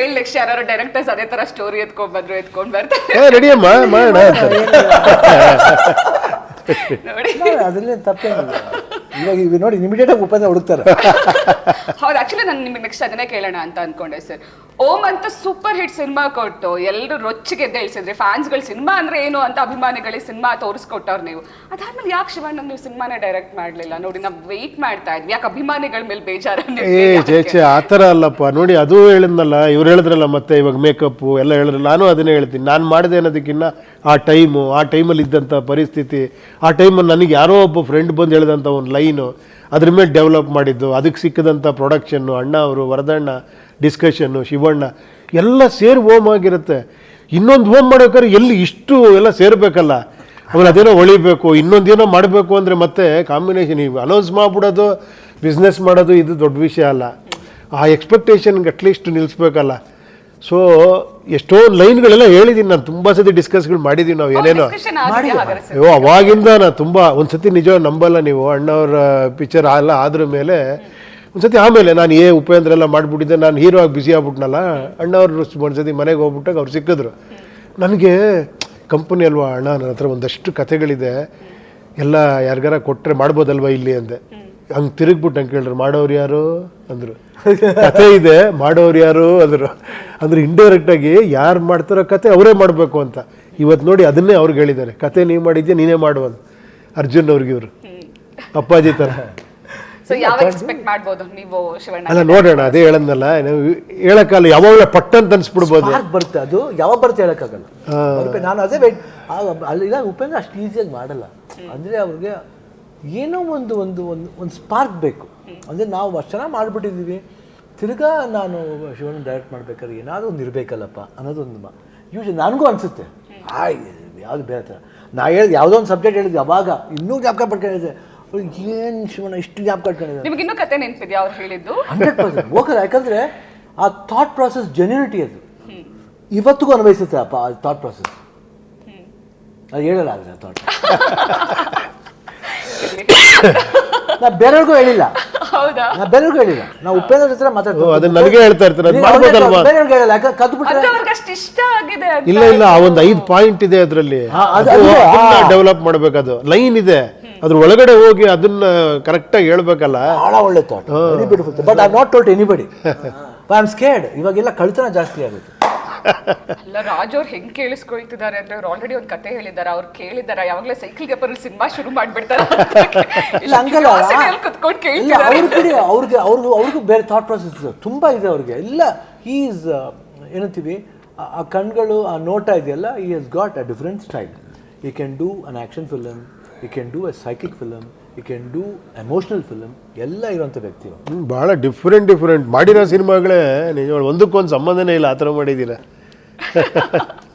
7 ಲಕ್ಷ ಯಾರು ಡೈರೆಕ್ಟರ್ಸ್ ಅದೇ ತರ ಸ್ಟೋರಿ ಎತ್ಕೊಂಡ್ ಬರ್ತಾರೆ ರೆಡಿ ಅಮ್ಮ ಮಾಡೋಣ ನೋಡಿ ಅದ್ರಲ್ಲಿ ತಪ್ಪೇನಿಲ್ಲ. ಇವಾಗ ನೋಡಿ ಇಮಿಡಿಯೇಟ್ ಆಗಿ ಉಪೇಂದ್ರ ಹುಡುಕ್ತಾರೆ. ಹೌದು, ಆಕ್ಚುಲಿ ನಾನು ನಿಮಗೆ ನೆಕ್ಸ್ಟ್ ಅದನ್ನೇ ಕೇಳೋಣ ಅಂತ ಅನ್ಕೊಂಡೆ ಸರ್. ಓಂ ಅಂತ ಸೂಪರ್ ಹಿಟ್ ಸಿನಿಮಾ ಕೊಟ್ಟು ಎಲ್ಲರೂ ರೊಚ್ಚಿಗೆ ಎದ್ದೇಳಿಸಿದ್ರಿ. ಫ್ಯಾನ್ಸ್ಗಳು ಸಿನಿಮಾ ಅಂದ್ರೆ ಏನು ಅಂತ ಅಭಿಮಾನಿಗಳಿಗೆ ಸಿನಿಮಾ ತೋರಿಸ್ಕೊಟ್ಟವ್ರು ನೀವು. ಅದಾದ್ಮೇಲೆ ಯಾಕೆ ಶಿವಣ್ಣ ನೀವು ಸಿನಿಮಾನೇ ಡೈರೆಕ್ಟ್ ಮಾಡ್ಲಿಲ್ಲ? ನೋಡಿ ನಾವು ವೆಯ್ಟ್ ಮಾಡ್ತಾ ಇದ್ವಿ, ಯಾಕೆ ಅಭಿಮಾನಿಗಳ ಮೇಲೆ ಬೇಜಾರ? ಚೇಚೆ ಆ ಥರ ಅಲ್ಲಪ್ಪ. ನೋಡಿ ಅದು ಹೇಳಿದ್ನಲ್ಲ, ಇವ್ರು ಹೇಳಿದ್ರಲ್ಲ, ಮತ್ತೆ ಇವಾಗ ಮೇಕಪ್ಪು ಎಲ್ಲ ಹೇಳಿದ್ರಲ್ಲ, ನಾನು ಅದನ್ನೇ ಹೇಳ್ತೀನಿ. ನಾನು ಮಾಡಿದೆ ಅನ್ನೋದಕ್ಕಿಂತ ಆ ಟೈಮಲ್ಲಿ ಇದ್ದಂಥ ಪರಿಸ್ಥಿತಿ, ಆ ಟೈಮಲ್ಲಿ ನನಗೆ ಯಾರೋ ಒಬ್ಬ ಫ್ರೆಂಡ್ ಬಂದು ಹೇಳಿದಂಥ ಒಂದು ಲೈನು, ಅದ್ರ ಮೇಲೆ ಡೆವಲಪ್ ಮಾಡಿದ್ದು, ಅದಕ್ಕೆ ಸಿಕ್ಕಿದಂಥ ಪ್ರೊಡಕ್ಷನ್ನು, ಅಣ್ಣ ಅವರು, ವರದಣ್ಣ, ಡಿಸ್ಕಷನ್ನು, ಶಿವಣ್ಣ ಎಲ್ಲ ಸೇರಿ ಓಮ್ ಆಗಿರುತ್ತೆ. ಇನ್ನೊಂದು ಓಮ್ ಮಾಡೋಕ್ಕಾದ್ರೆ ಎಲ್ಲಿ ಇಷ್ಟು ಎಲ್ಲ ಸೇರಬೇಕಲ್ಲ. ಆಮೇಲೆ ಅದೇನೋ ಹೊಳಿಬೇಕು, ಇನ್ನೊಂದೇನೋ ಮಾಡಬೇಕು ಅಂದರೆ ಮತ್ತೆ ಕಾಂಬಿನೇಷನ್. ಈಗ ಅನೌನ್ಸ್ ಮಾಡಿಬಿಡೋದು, ಬಿಸ್ನೆಸ್ ಮಾಡೋದು ಇದು ದೊಡ್ಡ ವಿಷಯ ಅಲ್ಲ. ಆ ಎಕ್ಸ್ಪೆಕ್ಟೇಷನ್ಗೆ ಅಟ್ಲೀಸ್ಟ್ ನಿಲ್ಲಿಸ್ಬೇಕಲ್ಲ. ಸೊ ಎಷ್ಟೋ ಲೈನ್ಗಳೆಲ್ಲ ಹೇಳಿದ್ದೀನಿ ನಾನು, ತುಂಬ ಸತಿ ಡಿಸ್ಕಸ್ಗಳು ಮಾಡಿದ್ದೀವಿ ನಾವು, ಏನೇನೋ. ಅಯ್ಯೋ ಅವಾಗಿಂದ ನಾನು ತುಂಬ ಒಂದು ನಿಜ ನಂಬಲ್ಲ ನೀವು, ಅಣ್ಣವ್ರ ಪಿಕ್ಚರ್ ಎಲ್ಲ ಆದ್ರ ಮೇಲೆ ಒಂದು ಆಮೇಲೆ ನಾನು ಉಪೇಂದ್ರ ಎಲ್ಲ ಮಾಡಿಬಿಟ್ಟಿದ್ದೆ, ನಾನು ಹೀರೋ ಆಗಿ ಬ್ಯುಸಿ ಆಗ್ಬಿಟ್ನಲ್ಲ. ಅಣ್ಣವ್ರು ಒಂದ್ಸತಿ ಮನೆಗೆ ಹೋಗ್ಬಿಟ್ಟಾಗ ಅವ್ರು ಸಿಕ್ಕಿದ್ರು ನನಗೆ. ಕಂಪನಿ ಅಲ್ವಾ ಅಣ್ಣ, ನನ್ನ ಹತ್ರ ಒಂದಷ್ಟು ಕಥೆಗಳಿದೆ, ಎಲ್ಲ ಯಾರಿಗಾರ ಕೊಟ್ಟರೆ ಮಾಡ್ಬೋದಲ್ವ ಇಲ್ಲಿ ಅಂದೆ. ಹಂಗೆ ತಿರುಗ್ಬಿಟ್ಟು ಹಂಗೆ ಕೇಳಿದ್ರು, ಮಾಡೋರು ಯಾರು ಅಂದರು. ಕತೆ ಇದೆ, ಮಾಡೋರು ಯಾರು ಅಂದರು. ಅಂದರೆ ಇಂಡೈರೆಕ್ಟಾಗಿ ಯಾರು ಮಾಡ್ತಾರೋ ಕತೆ ಅವರೇ ಮಾಡಬೇಕು ಅಂತ. ಇವತ್ತು ನೋಡಿ ಅದನ್ನೇ ಅವ್ರಿಗೆ ಹೇಳಿದ್ದಾರೆ, ಕತೆ ನೀವು ಮಾಡಿದ್ಯಾ ನೀನೇ ಮಾಡುವಂತ. ಅರ್ಜುನ್ ಅವ್ರಿಗೆ ಇವರು ಅಪ್ಪಾಜಿ ಥರ. ಅಲ್ಲ ನೋಡೋಣ, ಅದೇ ಹೇಳದ್ನಲ್ಲ, ಹೇಳಕ್ಕಲ್ಲ, ಯಾವಾಗಲೂ ಪಟ್ಟಂತ ಅನ್ಸ್ಬಿಡ್ಬೋದು. ಬರುತ್ತೆ, ಅದು ಯಾವಾಗ ಬರುತ್ತೆ ಹೇಳಕ್ಕಾಗಲ್ಲ. ನಾನು ಅದೇ ವೇಟ್ ಅಲ್ಲಿಲ್ಲ, ಉಪೇಂದ್ರ ಅಷ್ಟು ಈಸಿಯಾಗಿ ಮಾಡಲ್ಲ. ಅಂದರೆ ಅವ್ರಿಗೆ ಏನೋ ಒಂದು ಒಂದು ಒಂದು ಒಂದು ಸ್ಪಾರ್ಕ್ ಬೇಕು. ಅಂದರೆ ನಾವು ಅಷ್ಟು ಚೆನ್ನಾಗಿ ಮಾಡಿಬಿಟ್ಟಿದ್ದೀವಿ, ತಿರ್ಗಾ ನಾನು ಶಿವಣ್ಣ ಡೈರೆಕ್ಟ್ ಮಾಡ್ಬೇಕಾದ್ರೆ ಏನಾದರೂ ಒಂದು ಇರಬೇಕಲ್ಲಪ್ಪ ಅನ್ನೋದೊಂದು ಯೂಶಲಿ ನನಗೂ ಅನಿಸುತ್ತೆ. ಯಾವುದು ಬೇರೆ ಥರ ನಾ ಹೇಳಿದೆ, ಯಾವುದೋ ಒಂದು ಸಬ್ಜೆಕ್ಟ್ ಹೇಳಿದ್ವಿ ಅವಾಗ ಇನ್ನೂ ಜ್ಞಾಪಕ ಪಡ್ಕೊಂಡಿದ್ದೆ. ಏನು ಶಿವಣ್ಣ ಇಷ್ಟು ಜ್ಞಾಪಕ ಇಟ್ಕೊಂಡಿದ್ದಾರೆ. ನಿಮ್ಗೆ ಇನ್ನೂ ಕತೆ ನೆನಪಿದೆಯಾ ಅವ್ರು ಹೇಳಿದ್ದು? 100% ಹೋಗಲ್ಲ. ಯಾಕಂದರೆ ಆ ಥಾಟ್ ಪ್ರಾಸೆಸ್ ಜೆನ್ಯೂನಿಟಿ ಅದು ಇವತ್ತಿಗೂ ಅನ್ವಯಿಸುತ್ತೆ. ಅಪ್ಪ ಆ ಥಾಟ್ ಪ್ರಾಸೆಸ್ ಅದು ಹೇಳಲ್ಲ. ಆದರೆ ಆ ಥಾಟ್ ನಾ ಬೇರೆಯವ್ರಿಗೂ ಹೇಳಿಲ್ಲ. ಹೌದಾ? ನಾ ಬೇರೆಯವ್ರಿಗೂ ಹೇಳಿಲ್ಲ. ನಾವು ಉಪೇಂದ್ರ ಹತ್ರ ಮಾತಾಡ್ತೀವಿ, ಅದನ್ನ ನನಗೆ ಹೇಳ್ತಾ ಇರ್ತಾರೆ, ಬೇರೆಯವ್ರಿಗೆ ಹೇಳಿಲ್ಲ. ಯಾಕಂದ್ರೆ ಕದ್ಬಿಟ್ರೆ ಅಷ್ಟು ಇಷ್ಟ ಆಗಿದೆ. ಇಲ್ಲ ಇಲ್ಲ, ಆ ಒಂದು 5 ಪಾಯಿಂಟ್ ಇದೆ ಅದರಲ್ಲಿ, ಡೆವಲಪ್ ಮಾಡ್ಬೇಕು. ಅದು ಲೈನ್ ಇದೆ, ಅದ್ರ ಒಳಗಡೆ ಹೋಗಿ ಅದನ್ನ ಕರೆಕ್ಟಾಗಿ ಹೇಳ್ಬೇಕಲ್ಲ. ಬಹಳ ಒಳ್ಳೆ thought, very beautiful. But I not told anybody. I am scared. ಇವಾಗೆಲ್ಲ ಕಳ್ತನ ಜಾಸ್ತಿ ಆಗುತ್ತೆ. ಅಲ್ಲ, ರಾಜ್ ಅವ್ರು ಹೆಂಗ್ ಕೇಳಿಸ್ಕೊಳ್ತಿದ್ದಾರೆ ಅಂದ್ರೆ, ಅವ್ರು ಆಲ್ರೆಡಿ ಒಂದು ಕತೆ ಹೇಳಿದ್ದಾರೆ. ಅವ್ರು ಕೇಳಿದಾರ ಯಾವಾಗಲೇ ಸೈಕಲ್ಗೆ ಬರೋ ಸಿನಿಮಾ ಶುರು ಮಾಡ್ಬಿಡ್ತಾರೆ. ಹಂಗಲ್ಲ, ಅವ್ರಿಗೂ ಬೇರೆ ಥಾಟ್ ಪ್ರಾಸೆಸ್ ತುಂಬ ಇದೆ ಅವ್ರಿಗೆ ಎಲ್ಲ. ಈಸ್ ಏನಂತೀವಿ, ಆ ಕಣ್ಗಳು, ಆ ನೋಟ ಇದೆಯಲ್ಲ, he has got a different style. He can do an action film, he can do a psychic film, he can do emotional film, ಎಲ್ಲ ಇರೋಂಥ ವ್ಯಕ್ತಿ. ಭಾಳ ಡಿಫ್ರೆಂಟ್ ಮಾಡಿರೋ ಸಿನಿಮಾಗಳೇ ನಿಜ, ಒಂದಕ್ಕೊಂದು ಸಂಬಂಧನೇ ಇಲ್ಲ, ಆ ಥರ ಮಾಡಿದ್ದೀರಾ.